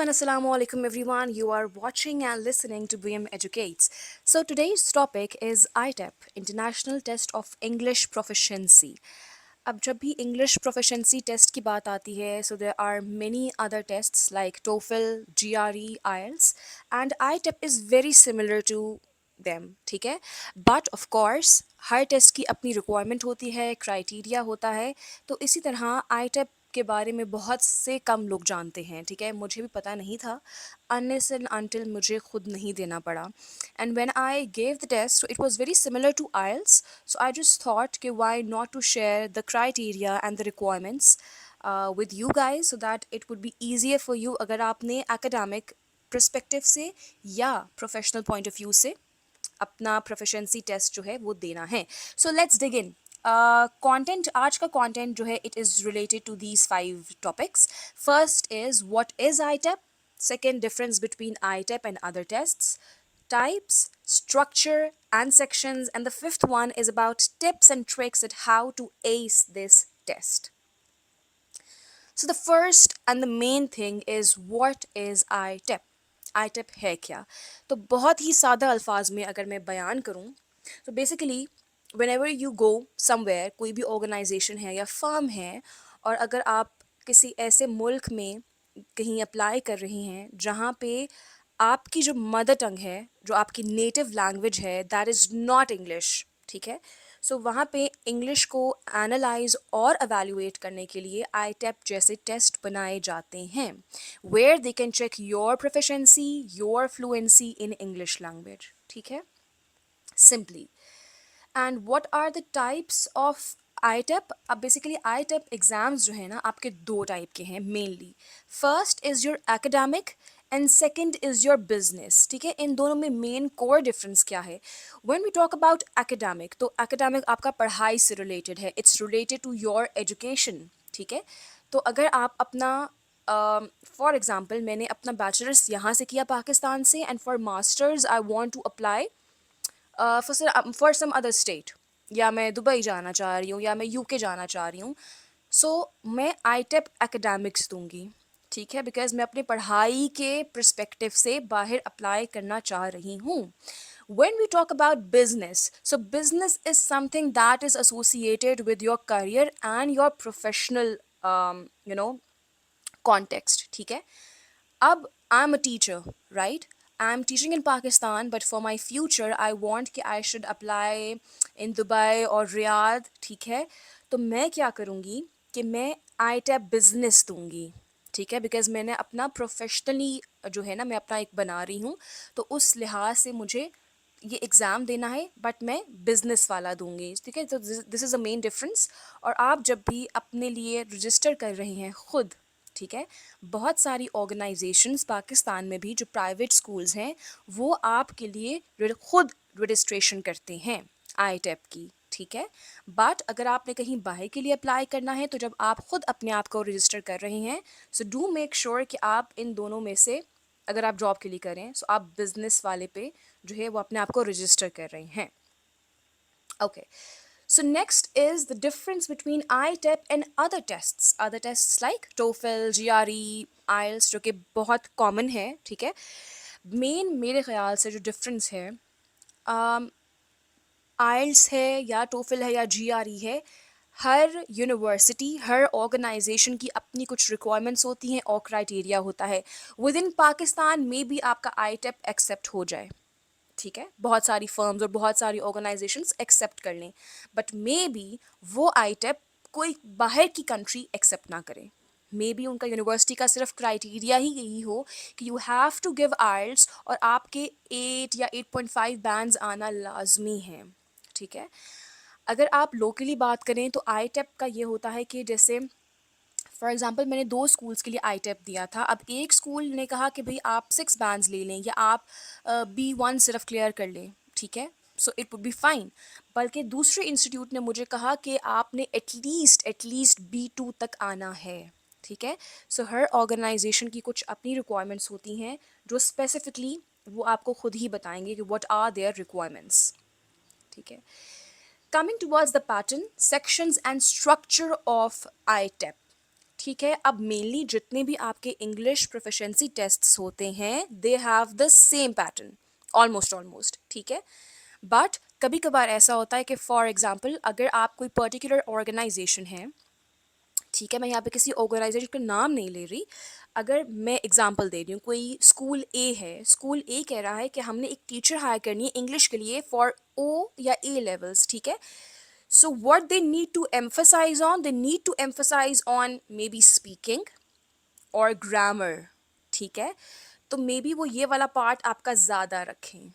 and assalamu alaikum everyone. You are watching and listening to BM Educates. So today's topic is ITEP, International Test of English Proficiency. अब जब भी English proficiency test की बात आती है so there are many other tests like TOEFL GRE IELTS and iTEP is very similar to them, ठीक है। But of course हर टेस्ट की अपनी रिक्वायरमेंट होती है, क्राइटेरिया होता है। तो इसी तरह आईटेप के बारे में बहुत से कम लोग जानते हैं, ठीक है। मुझे भी पता नहीं था अनलेस एंड अनटिल मुझे खुद नहीं देना पड़ा। And when I gave the test it was very similar to IELTS, so I just thought कि why not to share the criteria and the requirements with you guys so that it would be easier for you अगर आपने academic perspective से या professional point of view से अपना proficiency test जो है वो देना है। So let's dig in. Content, आज का कंटेंट जो है it is related to these 5 topics. First is what is iTEP, second difference between ITEP and other tests, types, structure and sections, and the fifth one is about tips and tricks at how to ace this test. So the first and the main thing is what is ITEP? ITEP है क्या? तो बहुत ही सादा अल्फाज में अगर मैं बयान करूँ तो basically whenever you go somewhere, कोई भी ऑर्गेनाइजेशन है या फर्म है, और अगर आप किसी ऐसे मुल्क में कहीं अप्लाई कर रही हैं जहाँ पे आपकी जो मदर टंग है, जो आपकी नेटिव लैंग्वेज है, दैट इज़ नॉट इंग्लिश, ठीक है। सो वहाँ पे इंग्लिश को एनालाइज और एवेल्युएट करने के लिए आईटेप जैसे टेस्ट बनाए जाते हैं where they can check your proficiency, your fluency in English language, ठीक है, simply. And what are the types of iTEP? अब बेसिकली आईटेप एग्जाम्स जो है ना आपके दो टाइप के हैं mainly. First is your academic and second is your business, ठीक है। इन दोनों में मेन कोर डिफरेंस क्या है? When we talk about academic, तो एकेडमिक आपका पढ़ाई से रिलेटेड है, it's related to your education, ठीक है। तो अगर आप अपना फॉर एग्ज़ाम्पल मैंने अपना बैचलर्स यहाँ से किया पाकिस्तान से, and for masters I want to apply for some other state, या मैं दुबई जाना चाह रही हूँ या मैं यूके जाना चाह रही हूँ, सो मैं आईटेप एकेडमिक्स दूंगी, ठीक है, बिकॉज मैं अपनी पढ़ाई के परस्पेक्टिव से बाहर अप्लाई करना चाह रही हूँ। When we talk about business, so business is something that is associated with your career and your professional, you know, context, ठीक है। अब I'm a teacher, right? I'm teaching in Pakistan, but for my future, I want कि I should apply in Dubai और Riyadh, ठीक है। तो मैं क्या करूँगी कि मैं ITEP बिजनेस दूंगी, ठीक है, बिकॉज मैंने अपना प्रोफेशनली जो है ना मैं अपना एक बना रही हूँ, तो उस लिहाज से मुझे ये एग्ज़ाम देना है, बट मैं बिज़नेस वाला दूंगी, ठीक है। तो this is a main difference. और आप जब भी अपने लिए रजिस्टर कर रहे हैं खुद, ठीक है, बहुत सारी ऑर्गेनाइजेशंस पाकिस्तान में भी जो प्राइवेट स्कूल्स हैं वो आपके लिए खुद रजिस्ट्रेशन करते हैं आईटेप की, ठीक है। बट अगर आपने कहीं बाहर के लिए अप्लाई करना है, तो जब आप खुद अपने आप को रजिस्टर कर रहे हैं, सो डू मेक श्योर कि आप इन दोनों में से अगर आप जॉब के लिए करें सो आप बिजनेस वाले पे जो है वो अपने आप को रजिस्टर कर रहे हैं। Okay, so next is the difference between ITEP and other tests like TOEFL, GRE, IELTS, जो कि बहुत कॉमन है, ठीक है। मेन मेरे ख्याल से जो डिफरेंस है, आइल्स है या टोफिल है या जीआरई है, हर यूनिवर्सिटी, हर ऑर्गेनाइजेशन की अपनी कुछ रिक्वायरमेंट्स होती हैं और क्राइटेरिया होता है। विद इन पाकिस्तान में भी आपका आईटेप एक्सेप्ट हो जाए, ठीक है, बहुत सारी फर्म्स और बहुत सारी ऑर्गेनाइजेशंस एक्सेप्ट कर लें, बट मे बी वो आईटेप कोई बाहर की कंट्री एक्सेप्ट ना करे। मे बी उनका यूनिवर्सिटी का सिर्फ क्राइटेरिया ही यही हो कि यू हैव टू गिव आइल्स और आपके 8 या 8.5 बैंड्स आना लाजमी है, ठीक है। अगर आप लोकली बात करें तो आईटेप का ये होता है कि जैसे फॉर एग्जांपल मैंने 2 स्कूल्स के लिए आईटेप दिया था। अब एक स्कूल ने कहा कि भाई आप 6 बैंड्स ले लें या आप B1 सिर्फ क्लियर कर लें, ठीक है, so it would be fine. बल्कि दूसरे इंस्टीट्यूट ने मुझे कहा कि आपने एटलीस्ट B2 तक आना है, ठीक है। सो हर ऑर्गेनाइजेशन की कुछ अपनी रिक्वायरमेंट्स होती हैं जो स्पेसिफिकली वो आपको खुद ही बताएंगे कि व्हाट आर देयर रिक्वायरमेंट्स, ठीक है। Coming towards the pattern, sections and structure of ITEP, ठीक है, अब मेनली जितने भी आपके इंग्लिश प्रोफिशिएंसी टेस्ट्स होते हैं they have the same pattern, almost almost, ठीक है। बट कभी कभार ऐसा होता है कि फॉर एग्जांपल अगर आप कोई पर्टिकुलर ऑर्गेनाइजेशन है, ठीक है, मैं यहाँ पे किसी ऑर्गेनाइजेशन का नाम नहीं ले रही, अगर मैं एग्जांपल दे रही हूँ, कोई स्कूल ए है, स्कूल ए कह रहा है कि हमने एक टीचर हायर करनी है इंग्लिश के लिए फॉर ओ या ए लेवल्स, ठीक है। So what they need to emphasize on, they need to emphasize on maybe speaking or grammar, ठीक है। तो मे बी वो ये वाला पार्ट आपका ज़्यादा रखें,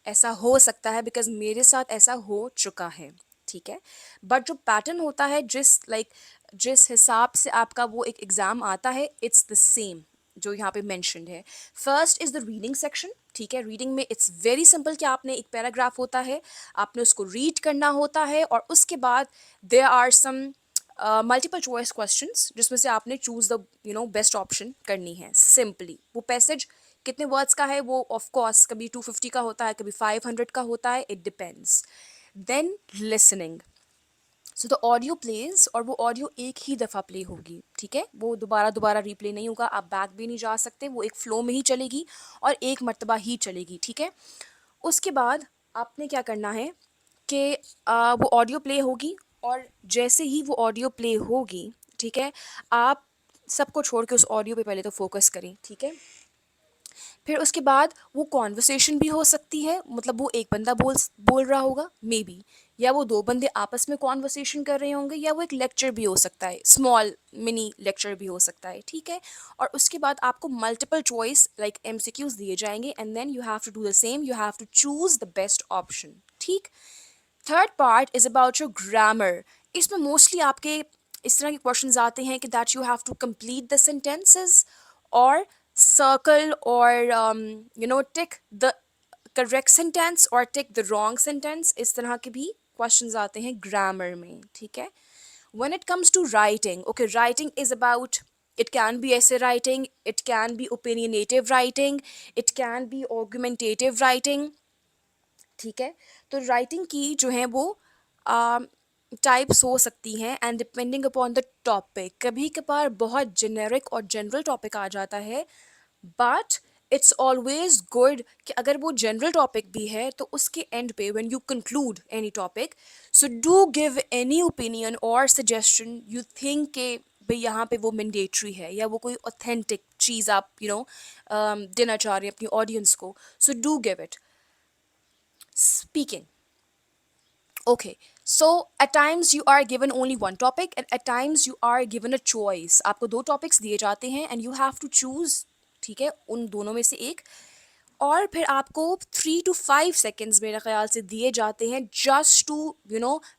ऐसा हो सकता है, बिकॉज मेरे साथ ऐसा हो चुका है, ठीक है। बट जो पैटर्न होता है, जिस हिसाब से आपका वो एक एग्ज़ाम आता है, इट्स द सेम जो यहाँ पे मेंशन्ड है। First is the reading section, ठीक है। रीडिंग में इट्स वेरी सिंपल कि आपने एक पैराग्राफ होता है, आपने उसको रीड करना होता है, और उसके बाद there are some multiple choice questions जिसमें से आपने चूज द बेस्ट ऑप्शन करनी है। सिंपली वो पैसेज कितने वर्ड्स का है, वो ऑफ कोर्स कभी 250 का होता है, कभी 500 का होता है, it depends. Then listening, so the audio plays, और वो ऑडियो एक ही दफ़ा प्ले होगी, ठीक है, वो दोबारा दोबारा रिप्ले नहीं होगा, आप बैक भी नहीं जा सकते, वो एक फ़्लो में ही चलेगी और एक मर्तबा ही चलेगी, ठीक है। उसके बाद आपने क्या करना है कि वो ऑडियो प्ले होगी, और जैसे ही वो ऑडियो प्ले होगी, ठीक है, आप सबको छोड़ के उस ऑडियो पे पहले तो फोकस करें, ठीक है। फिर उसके बाद वो कॉन्वर्सेशन भी हो सकती है, मतलब वो एक बंदा बोल रहा होगा मे बी, या वो दो बंदे आपस में कॉन्वर्सेशन कर रहे होंगे, या वो एक लेक्चर भी हो सकता है, स्मॉल मिनी लेक्चर भी हो सकता है, ठीक है। और उसके बाद आपको मल्टीपल चॉइस लाइक एमसीक्यूज दिए जाएंगे, and then you have to do the same, you have to choose the best option, ठीक। Third part is about your grammar. इसमें मोस्टली आपके इस तरह के क्वेश्चंस आते हैं कि that you have to complete the sentences और circle or tick the correct sentence or tick the wrong sentence, इस तरह के भी questions आते हैं grammar में, ठीक है। When it comes to writing, okay, writing is about, it can be essay writing, it can be opinionative writing, it can be argumentative writing, ठीक है। तो राइटिंग की जो है वो टाइप्स हो सकती हैं, and depending upon the topic, कभी कभार बहुत जेनेरिक और जनरल टॉपिक आ जाता है, बट इट्स ऑलवेज गुड कि अगर वो जनरल टॉपिक भी है तो उसके एंड पे when you conclude any topic, so do give any opinion और सजेशन यू थिंक के भाई यहाँ पे वो मैंडेटरी है, या वो कोई ऑथेंटिक चीज़ आप देना चाह रहे हैं अपनी ऑडियंस को, so do give it. Speaking. Okay, so at times you are given only one topic, and at times you are given a choice. आपको दो topics दिए जाते हैं and you have to choose, ठीक है, उन दोनों में से एक, और फिर आपको 3 to 5 seconds मेरे ख्याल से दिए जाते हैं just to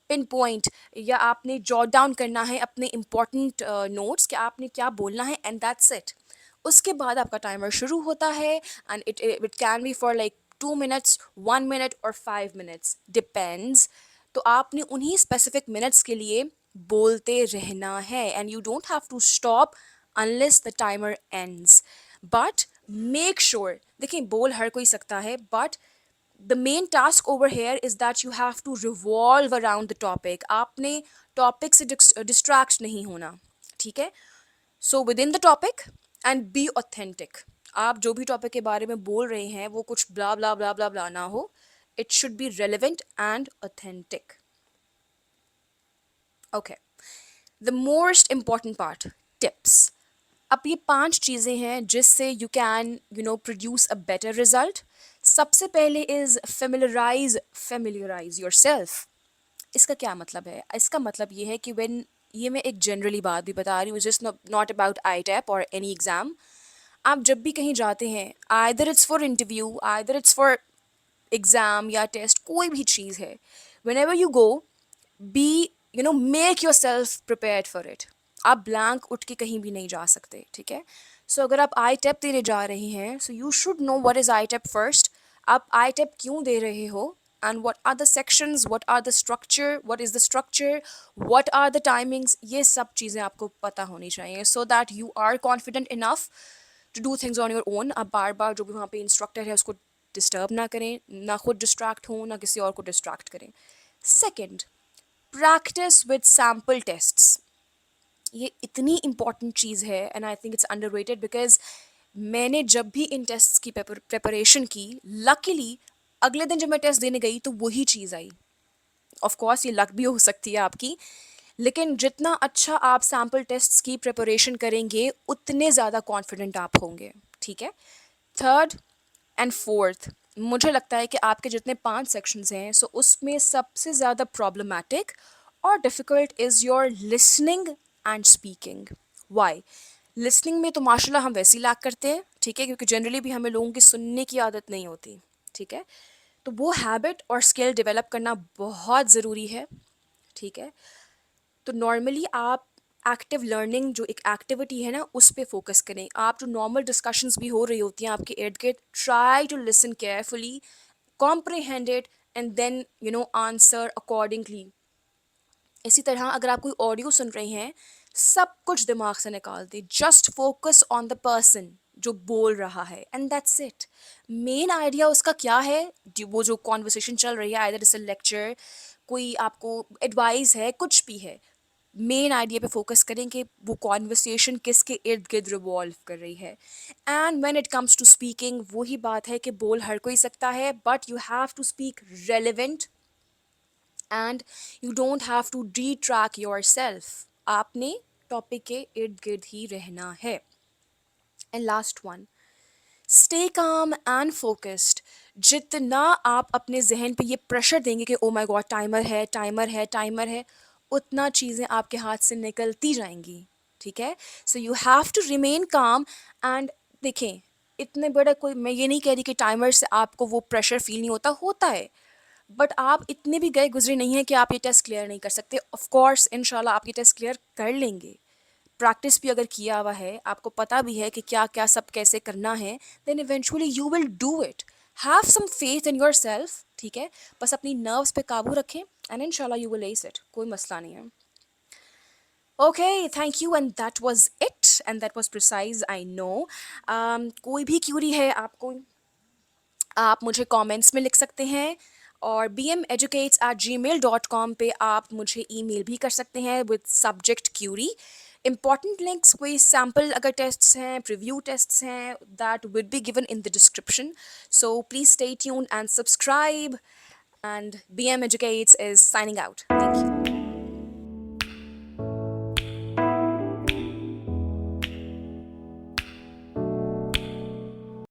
पिन पॉइंट, या आपने जॉट डाउन करना है अपने इम्पोर्टेंट नोट्स कि आपने क्या बोलना है, एंड दैट्स इट। उसके बाद आपका टाइमर शुरू होता है, and it can be for like 2 minutes, 1 minute और 5 minutes, डिपेंड्स। तो आपने उन्हीं स्पेसिफिक मिनट्स के लिए बोलते रहना है, and you don't have to stop unless the timer ends. But make sure, देखिए बोल हर कोई सकता है, but the main task over here is that you have to revolve around the topic, आपने टॉपिक से डिस्ट्रैक्ट नहीं होना, ठीक है। So with in the topic and be authentic, आप जो भी टॉपिक के बारे में बोल रहे हैं वो कुछ ब्ला ब्ला ब्ला ब्ला ब्ला ना हो, it should be relevant and authentic. Okay, the most important part, tips. अब ये 5 चीज़ें हैं जिससे you can produce a better result. सबसे पहले इज़ फेमिलराइज योर सेल्फ। इसका क्या मतलब है? इसका मतलब ये है कि व्हेन, ये मैं एक जनरली बात भी बता रही हूँ, just not about iTEP और एनी एग्ज़ाम। आप जब भी कहीं जाते हैं, either it's for interview, either it's for exam या टेस्ट, कोई भी चीज़ है, whenever you go, be make yourself prepared for it. आप ब्लैंक उठ के कहीं भी नहीं जा सकते, ठीक है। सो अगर आप आई टेप देने जा रहे हैं, so you should know what is I tape first, आप आई टेप क्यों दे रहे हो, and what are the sections, what are the structure, what is the structure, what are the timings, ये सब चीज़ें आपको पता होनी चाहिए, so that you are confident enough to do things on your own। आप बार बार जो भी वहाँ पे इंस्ट्रक्टर है उसको डिस्टर्ब ना करें, ना खुद डिस्ट्रैक्ट हो, ना किसी और को डिस्ट्रैक्ट करें। Second, practice with sample tests. ये इतनी इम्पॉर्टेंट चीज़ है and I think it's underrated because मैंने जब भी इन टेस्ट्स की प्रिपरेशन की, लकीली अगले दिन जब मैं टेस्ट देने गई तो वही चीज़ आई। ऑफ कोर्स ये लक भी हो सकती है आपकी, लेकिन जितना अच्छा आप सैम्पल टेस्ट्स की प्रिपरेशन करेंगे उतने ज़्यादा कॉन्फिडेंट आप होंगे। ठीक है। थर्ड एंड फोर्थ, मुझे लगता है कि आपके जितने 5 सेक्शंस हैं, सो उसमें सबसे ज़्यादा प्रॉब्लमैटिक और difficult is your listening and speaking. Why? Listening में तो माशाल्लाह हम वैसे ही लैक करते हैं, ठीक है, क्योंकि जनरली भी हमें लोगों की सुनने की आदत नहीं होती। ठीक है। तो वो हैबिट और स्किल डेवलप करना बहुत ज़रूरी है। ठीक है। तो नॉर्मली आप एक्टिव लर्निंग जो एक एक्टिविटी है ना, उस पे फोकस करें। आप जो नॉर्मल डिस्कशंस भी हो रही होती हैं आपके इर्द गिर्द, try to listen carefully, comprehend it and then answer accordingly. इसी तरह अगर आप कोई ऑडियो सुन रहे हैं, सब कुछ दिमाग से निकाल दें, just focus on the person जो बोल रहा है and that's it. Main idea उसका क्या है, वो जो कॉन्वर्सेशन चल रही है, आइदर इट्स अ लेक्चर, कोई आपको एडवाइस है, कुछ भी है, मेन आइडिया पे फोकस करें कि वो कॉन्वर्सेशन किसके इर्द गिर्द रिवॉल्व कर रही है। And when it comes to speaking, वही बात है कि बोल हर कोई सकता है, but you have to speak relevant and you don't have to detract yourself. आपने टॉपिक के इर्द गिर्द ही रहना है। And last one, stay calm and focused. जितना आप अपने जहन पे ये प्रेशर देंगे कि ओ माय गॉड टाइमर है, टाइमर है, टाइमर है, उतना चीज़ें आपके हाथ से निकलती जाएंगी। ठीक है। So you have to remain calm and देखें, इतने बड़ा कोई, मैं ये नहीं कह रही कि टाइमर से आपको वो प्रेशर फील नहीं होता, होता है, बट आप इतने भी गए गुजरे नहीं हैं कि आप ये टेस्ट क्लियर नहीं कर सकते। ऑफ कोर्स इंशाल्लाह आप ये टेस्ट क्लियर कर लेंगे। प्रैक्टिस भी अगर किया हुआ है, आपको पता भी है कि क्या क्या सब कैसे करना है, then eventually you will do it. Have some faith in yourself. ठीक है। बस अपनी नर्व्स पे काबू रखें एंड इंशाल्लाह यू विल एस इट, कोई मसला नहीं है। Okay, thank you and that was it and that was precise, I know. कोई भी क्यूरी है आपको, आप मुझे कमेंट्स में लिख सकते हैं, और bmeducates@gmail.com पे आप मुझे ईमेल भी कर सकते हैं with subject query. Important links, कोई सैम्पल अगर टेस्ट्स हैं, प्रीव्यू टेस्ट्स हैं, that will be given in the description. So please stay tuned and subscribe, and BM Educates is signing out. Thank you.